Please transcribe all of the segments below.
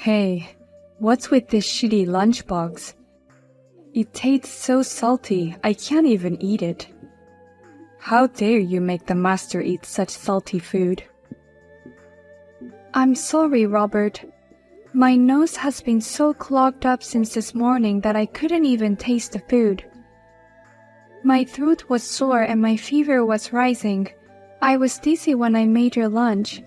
Hey, what's with this shitty lunchbox? It tastes so salty, I can't even eat it. How dare you make the master eat such salty food? I'm sorry, Robert. My nose has been so clogged up since this morning that I couldn't even taste the food. My throat was sore and my fever was rising. I was dizzy when I made your lunch.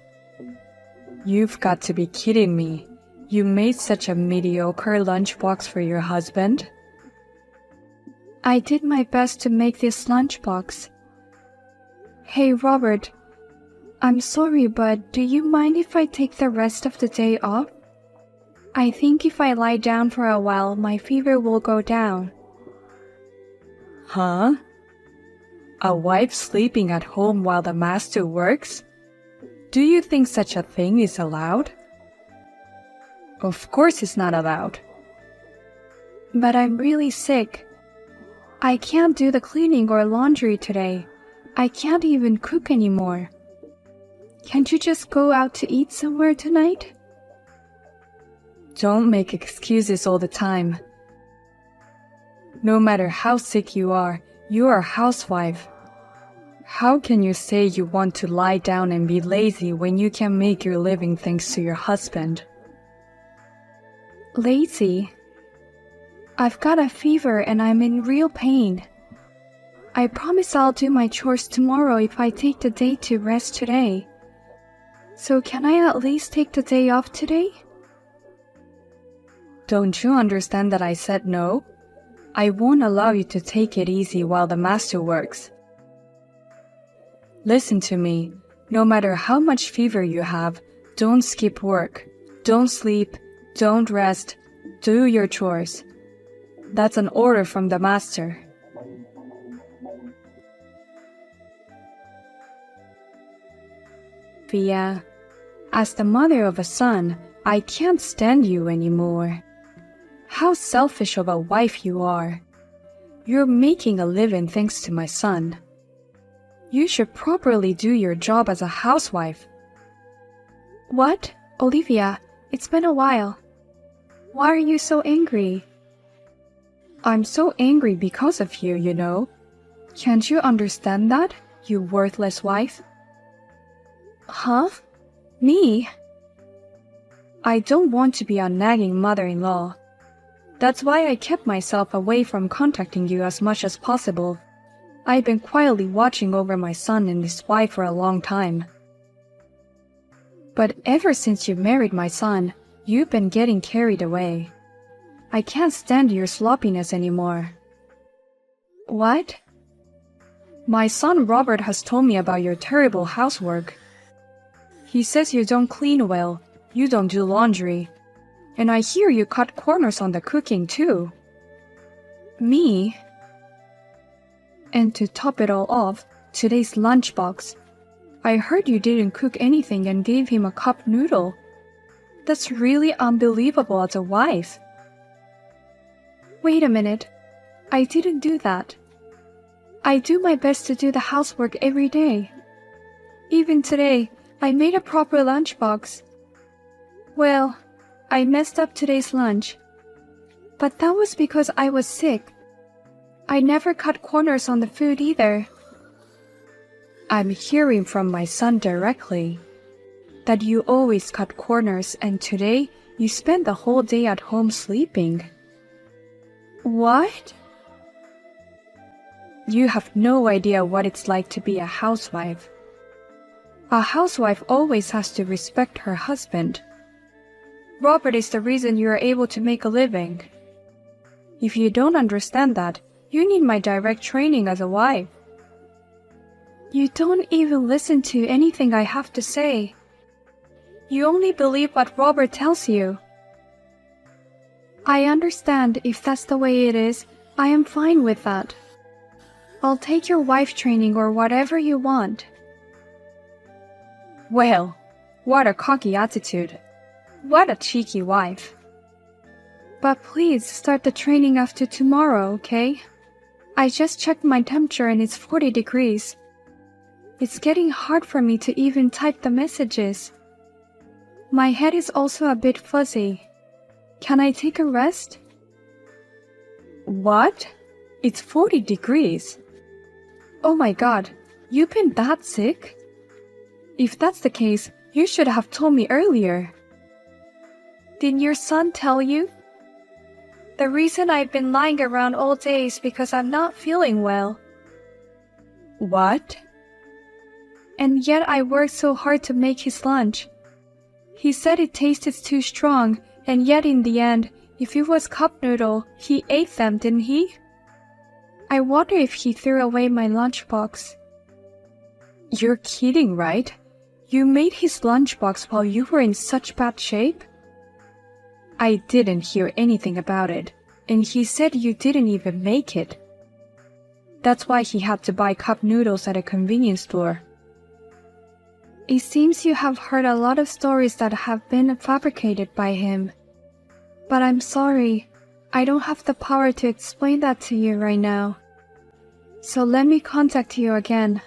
You've got to be kidding me. You made such a mediocre lunchbox for your husband? I did my best to make this lunchbox. Hey, Robert. I'm sorry, but do you mind if I take the rest of the day off? I think if I lie down for a while, my fever will go down. Huh? A wife sleeping at home while the master works? Do you think such a thing is allowed? Of course it's not allowed. But I'm really sick. I can't do the cleaning or laundry today. I can't even cook anymore. Can't you just go out to eat somewhere tonight? Don't make excuses all the time. No matter how sick you are a housewife. How can you say you want to lie down and be lazy when you can make your living thanks to your husband? Lazy? I've got a fever and I'm in real pain. I promise I'll do my chores tomorrow if I take the day to rest today. So can I at least take the day off today? Don't you understand that I said no? I won't allow you to take it easy while the master works. Listen to me. No matter how much fever you have, don't skip work. Don't sleep. Don't rest. Do your chores. That's an order from the master. Via, as the mother of a son, I can't stand you anymore. How selfish of a wife you are. You're making a living thanks to my son. You should properly do your job as a housewife. What? Olivia, it's been a while. Why are you so angry? I'm so angry because of you, you know. Can't you understand that, you worthless wife? Huh? Me? I don't want to be a nagging mother-in-law. That's why I kept myself away from contacting you as much as possible. I've been quietly watching over my son and his wife for a long time. But ever since you married my son, you've been getting carried away. I can't stand your sloppiness anymore. What? My son Robert has told me about your terrible housework. He says you don't clean well, you don't do laundry, and I hear you cut corners on the cooking too. Me? And to top it all off, today's lunchbox. I heard you didn't cook anything and gave him a cup noodle. That's really unbelievable as a wife. Wait a minute. I didn't do that. I do my best to do the housework every day. Even today, I made a proper lunchbox. Well, I messed up today's lunch. But that was because I was sick. I never cut corners on the food either. I'm hearing from my son directly that you always cut corners and today you spent the whole day at home sleeping. What? You have no idea what it's like to be a housewife. A housewife always has to respect her husband. Robert is the reason you are able to make a living. If you don't understand that, you need my direct training as a wife. You don't even listen to anything I have to say. You only believe what Robert tells you. I understand if that's the way it is. I am fine with that. I'll take your wife training or whatever you want. Well, what a cocky attitude. What a cheeky wife. But please start the training after tomorrow, okay? I just checked my temperature and it's 40 degrees. It's getting hard for me to even type the messages. My head is also a bit fuzzy. Can I take a rest? What? It's 40 degrees. Oh my god, you've been that sick? If that's the case, you should have told me earlier. Didn't your son tell you? The reason I've been lying around all day is because I'm not feeling well. What? And yet I worked so hard to make his lunch. He said it tasted too strong, and yet in the end, if it was cup noodle, he ate them, didn't he? I wonder if he threw away my lunchbox. You're kidding, right? You made his lunchbox while you were in such bad shape? I didn't hear anything about it, and he said you didn't even make it. That's why he had to buy cup noodles at a convenience store. It seems you have heard a lot of stories that have been fabricated by him. But I'm sorry, I don't have the power to explain that to you right now. So let me contact you again.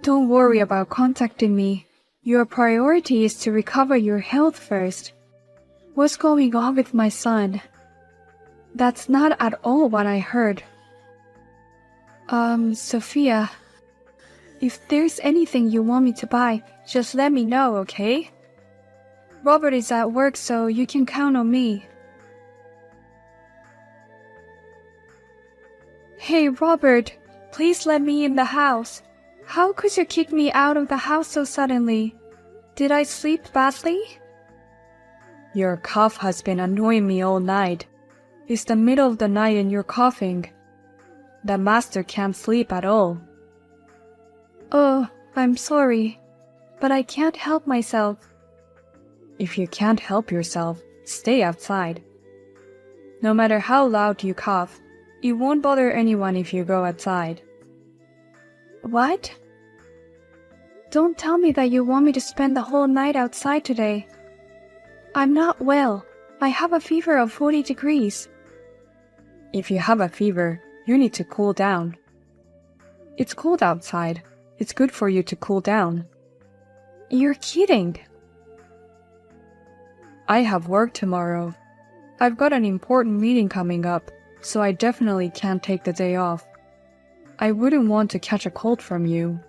Don't worry about contacting me. Your priority is to recover your health first. What's going on with my son? That's not at all what I heard. Sophia, if there's anything you want me to buy, just let me know, okay? Robert is at work, so you can count on me. Hey, Robert, please let me in the house. How could you kick me out of the house so suddenly? Did I sleep badly? Your cough has been annoying me all night. It's the middle of the night and you're coughing. The master can't sleep at all. Oh, I'm sorry, but I can't help myself. If you can't help yourself, stay outside. No matter how loud you cough, it won't bother anyone if you go outside. What? Don't tell me that you want me to spend the whole night outside today. I'm not well. I have a fever of 40 degrees. If you have a fever, you need to cool down. It's cold outside. It's good for you to cool down. You're kidding. I have work tomorrow. I've got an important meeting coming up, so I definitely can't take the day off. I wouldn't want to catch a cold from you.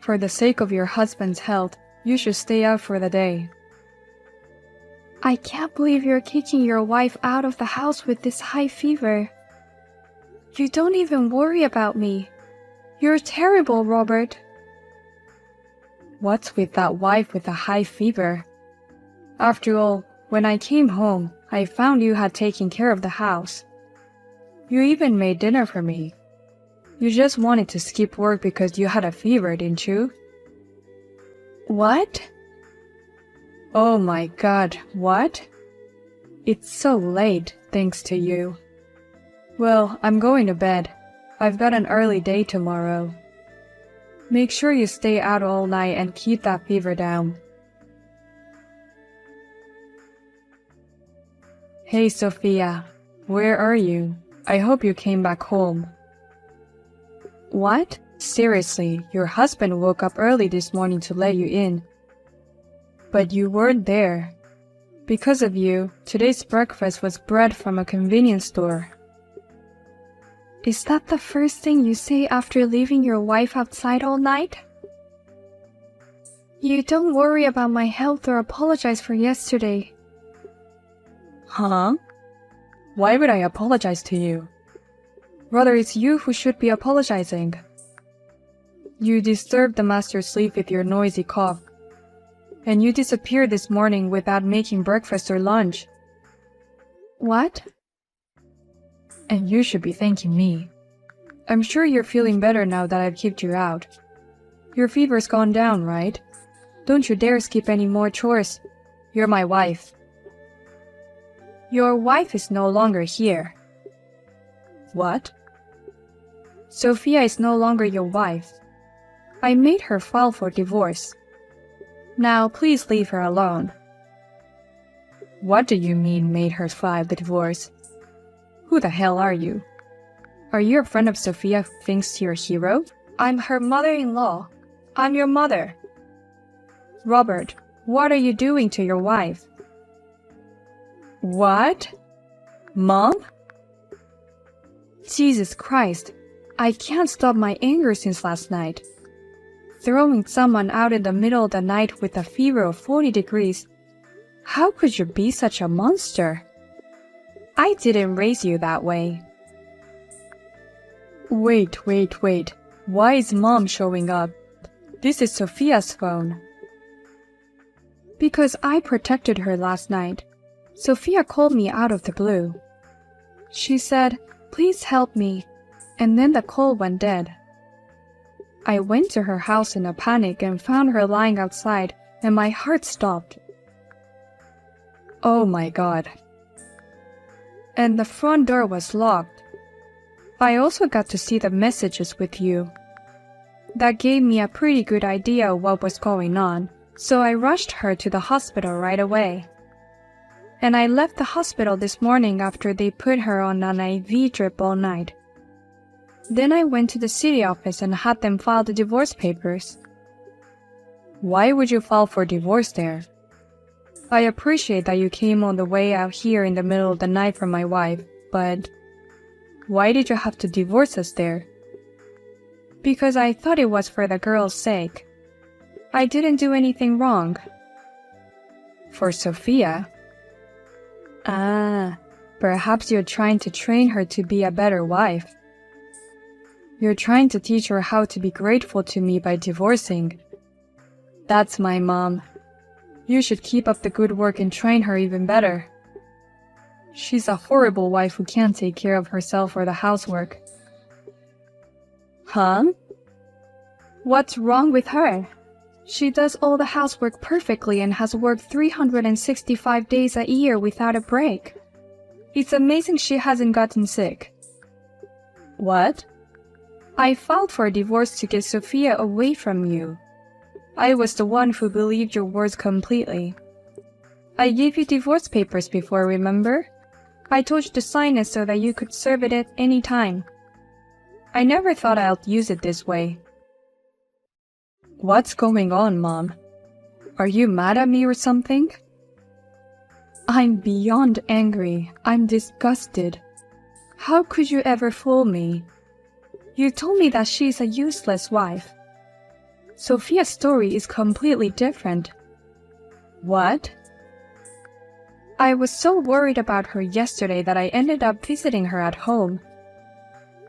For the sake of your husband's health, you should stay out for the day. I can't believe you're kicking your wife out of the house with this high fever. You don't even worry about me. You're terrible, Robert. What's with that wife with a high fever? After all, when I came home, I found you had taken care of the house. You even made dinner for me. You just wanted to skip work because you had a fever, didn't you? What? Oh my God, what? It's so late, thanks to you. Well, I'm going to bed. I've got an early day tomorrow. Make sure you stay out all night and keep that fever down. Hey, Sophia, where are you? I hope you came back home. What? Seriously, your husband woke up early this morning to let you in. But you weren't there. Because of you, today's breakfast was bread from a convenience store. Is that the first thing you say after leaving your wife outside all night? You don't worry about my health or apologize for yesterday. Huh? Why would I apologize to you? Rather, it's you who should be apologizing. You disturbed the master's sleep with your noisy cough. And you disappeared this morning without making breakfast or lunch. What? And you should be thanking me. I'm sure you're feeling better now that I've kicked you out. Your fever's gone down, right? Don't you dare skip any more chores. You're my wife. Your wife is no longer here. What? Sophia is no longer your wife. I made her file for divorce. Now please leave her alone. What do you mean made her file the divorce? Who the hell are you? Are you a friend of Sophia who thinks you're a hero? I'm her mother-in-law. I'm your mother. Robert, what are you doing to your wife? What? Mom? Jesus Christ, I can't stop my anger since last night. Throwing someone out in the middle of the night with a fever of 40 degrees. How could you be such a monster? I didn't raise you that way. Wait. Why is Mom showing up? This is Sophia's phone. Because I protected her last night. Sophia called me out of the blue. She said, "Please help me," and then the call went dead. I went to her house in a panic and found her lying outside, and my heart stopped. Oh my God. And the front door was locked. I also got to see the messages with you. That gave me a pretty good idea of what was going on, so I rushed her to the hospital right away. And I left the hospital this morning after they put her on an IV drip all night. Then I went to the city office and had them file the divorce papers. Why would you file for divorce there? I appreciate that you came all the way out here in the middle of the night for my wife, but why did you have to divorce us there? Because I thought it was for the girl's sake. I didn't do anything wrong. For Sophia? Perhaps you're trying to train her to be a better wife. You're trying to teach her how to be grateful to me by divorcing. That's my mom. You should keep up the good work and train her even better. She's a horrible wife who can't take care of herself or the housework. Huh? What's wrong with her? She does all the housework perfectly and has worked 365 days a year without a break. It's amazing she hasn't gotten sick. What? I filed for a divorce to get Sophia away from you. I was the one who believed your words completely. I gave you divorce papers before, remember? I told you to sign it so that you could serve it at any time. I never thought I'd use it this way. What's going on, Mom? Are you mad at me or something? I'm beyond angry. I'm disgusted. How could you ever fool me? You told me that she's a useless wife. Sophia's story is completely different. What? I was so worried about her yesterday that I ended up visiting her at home.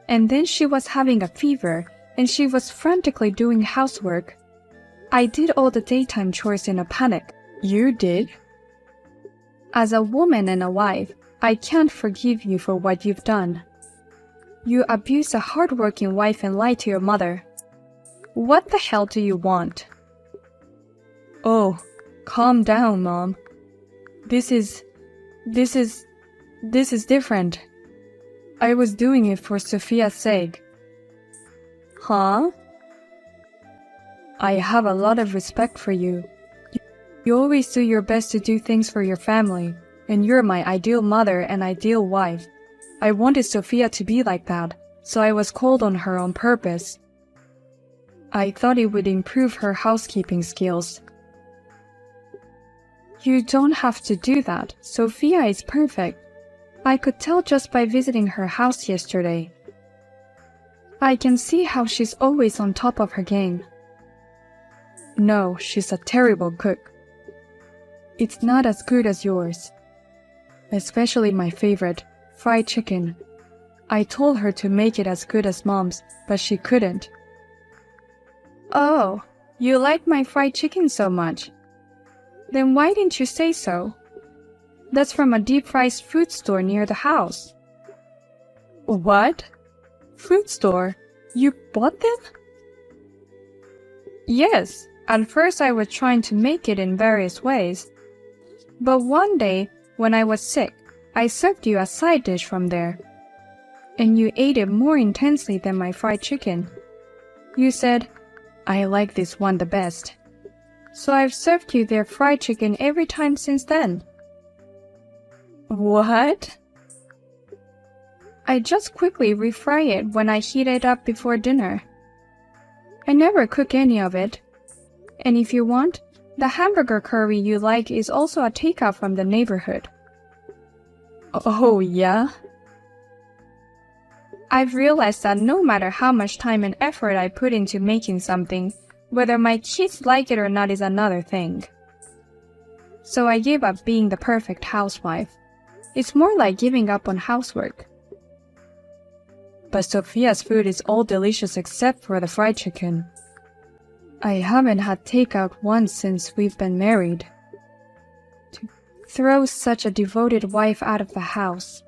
And then she was having a fever, and she was frantically doing housework. I did all the daytime chores in a panic. You did? As a woman and a wife, I can't forgive you for what you've done. You abused a hard-working wife and lied to your mother. What the hell do you want? Oh, calm down, Mom. This is different. I was doing it for Sophia's sake. Huh? I have a lot of respect for you. You always do your best to do things for your family, and you're my ideal mother and ideal wife. I wanted Sophia to be like that, so I was cold on her on purpose. I thought it would improve her housekeeping skills. You don't have to do that. Sophia is perfect. I could tell just by visiting her house yesterday. I can see how she's always on top of her game. No, she's a terrible cook. It's not as good as yours. Especially my favorite, fried chicken. I told her to make it as good as Mom's, but she couldn't. Oh, you like my fried chicken so much? Then why didn't you say so? That's from a deep-fried food store near the house. What? Food store? You bought them? Yes, at first I was trying to make it in various ways. But one day, when I was sick, I served you a side dish from there. And you ate it more intensely than my fried chicken. You said, "I like this one the best." So I've served you their fried chicken every time since then. What? I just quickly refry it when I heat it up before dinner. I never cook any of it. And if you want, the hamburger curry you like is also a takeout from the neighborhood. Oh, yeah? I've realized that no matter how much time and effort I put into making something, whether my kids like it or not is another thing. So I gave up being the perfect housewife. It's more like giving up on housework. But Sophia's food is all delicious except for the fried chicken. I haven't had takeout once since we've been married. To throw such a devoted wife out of the house.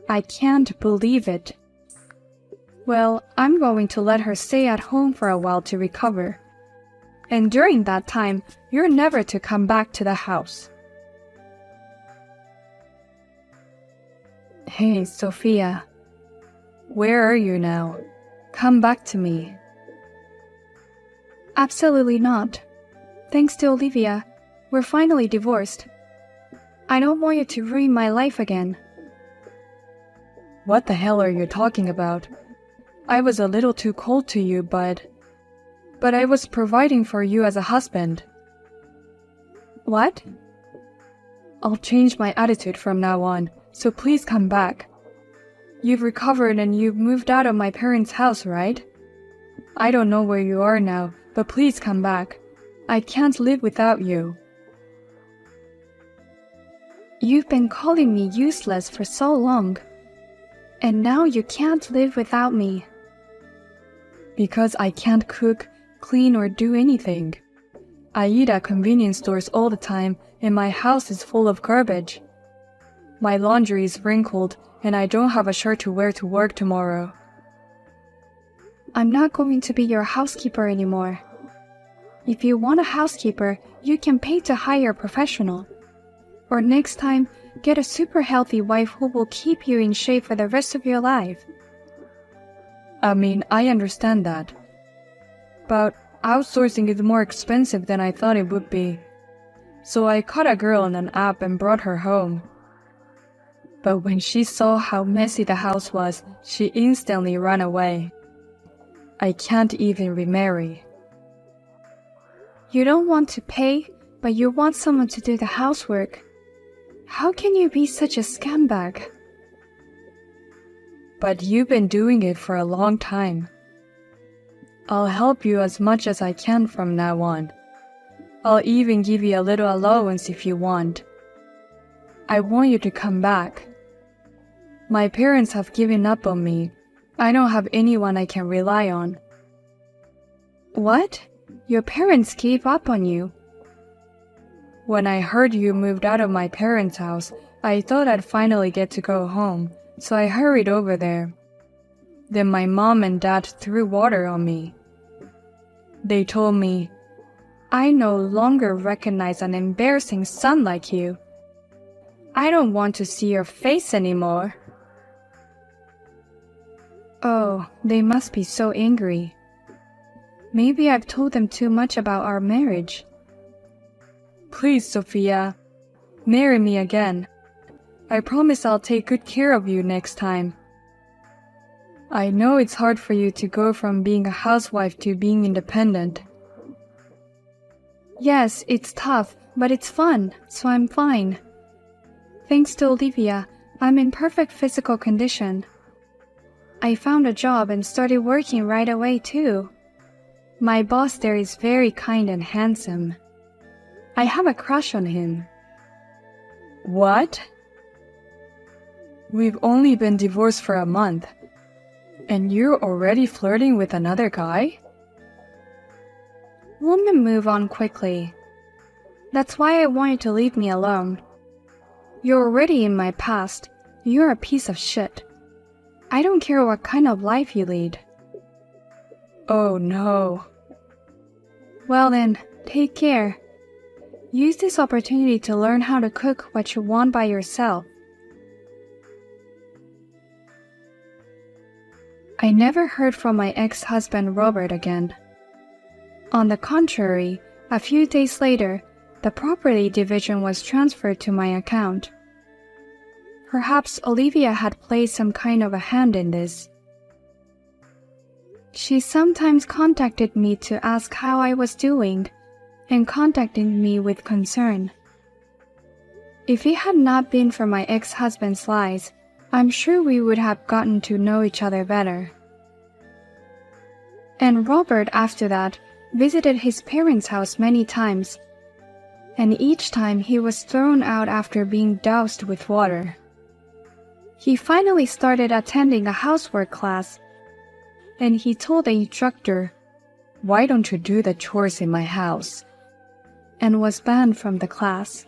I can't believe it. Well, I'm going to let her stay at home for a while to recover. And during that time, you're never to come back to the house. Hey, Sophia. Where are you now? Come back to me. Absolutely not. Thanks to Olivia, we're finally divorced. I don't want you to ruin my life again. What the hell are you talking about? I was a little too cold to you, but I was providing for you as a husband. What? I'll change my attitude from now on, so please come back. You've recovered and you've moved out of my parents' house, right? I don't know where you are now, but please come back. I can't live without you. You've been calling me useless for so long, and now you can't live without me. Because I can't cook, clean, or do anything. I eat at convenience stores all the time, and my house is full of garbage. My laundry is wrinkled, and I don't have a shirt to wear to work tomorrow. I'm not going to be your housekeeper anymore. If you want a housekeeper, you can pay to hire a professional. Or next time, get a super healthy wife who will keep you in shape for the rest of your life. I mean, I understand that. But outsourcing is more expensive than I thought it would be. So I caught a girl on an app and brought her home. But when she saw how messy the house was, she instantly ran away. I can't even remarry. You don't want to pay, but you want someone to do the housework. How can you be such a scumbag? But you've been doing it for a long time. I'll help you as much as I can from now on. I'll even give you a little allowance if you want. I want you to come back. My parents have given up on me. I don't have anyone I can rely on. What? Your parents gave up on you? When I heard you moved out of my parents' house, I thought I'd finally get to go home, so I hurried over there. Then my mom and dad threw water on me. They told me, I no longer recognize an embarrassing son like you. I don't want to see your face anymore. Oh, they must be so angry. Maybe I've told them too much about our marriage. Please, Sophia, marry me again. I promise I'll take good care of you next time. I know it's hard for you to go from being a housewife to being independent. Yes, it's tough, but it's fun, so I'm fine. Thanks to Olivia, I'm in perfect physical condition. I found a job and started working right away too. My boss there is very kind and handsome. I have a crush on him. What? We've only been divorced for a month, and you're already flirting with another guy? Women move on quickly. That's why I want you to leave me alone. You're already in my past. You're a piece of shit. I don't care what kind of life you lead. Oh no. Well then, take care. Use this opportunity to learn how to cook what you want by yourself. I never heard from my ex-husband Robert again. On the contrary, a few days later, the property division was transferred to my account. Perhaps Olivia had played some kind of a hand in this. She sometimes contacted me to ask how I was doing, and contacted me with concern. If it had not been for my ex-husband's lies, I'm sure we would have gotten to know each other better. And Robert, after that, visited his parents' house many times, and each time he was thrown out after being doused with water. He finally started attending a housework class, and he told the instructor, "Why don't you do the chores in my house?" and was banned from the class.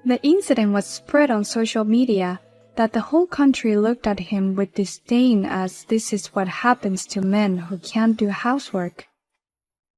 The incident was spread on social media that the whole country looked at him with disdain, as this is what happens to men who can't do housework.